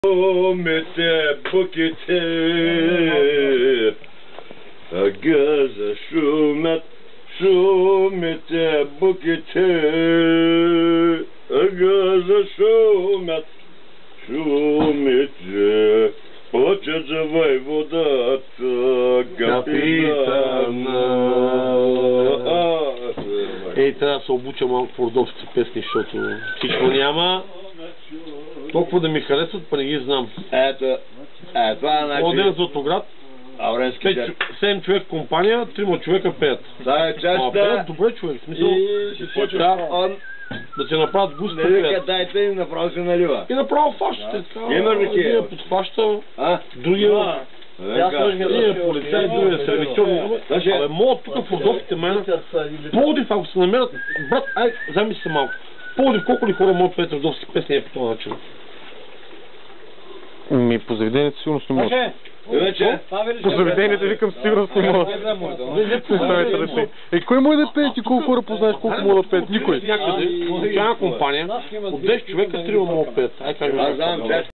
Шумите буките, газа шумят, шумите буките, газа шумят, шумите, плачат за войводата, капитана. Ей, трябва да се обуча малко по родовски песни, защото всичко няма. Толкова да ми харесват, па не ги знам. Ето, това е значи... Младен Златоград, 7 човек компания, 3 човека пеят. Това е частта... Добре човек, в смисъл... Да те направят густ да пеят. Дайте им, направо се налива. И направо фащате. Един подфаща, другия... Един полицай, другия сервитьор. Абе, могат тук в Родопите мен... Пловдив, ако се намерят... Брат, ай, замисли се малко. Пловдив, колко ли хора могат пеят родовски песни е по този начин? По заведението сигурно не могат. По заведението викам сигурно не могат. Кой може да пее? Ти колко хора познаеш колко могат да пеят? Никой. Някъде, в една компания, от 10 човека 3 могат да пеят.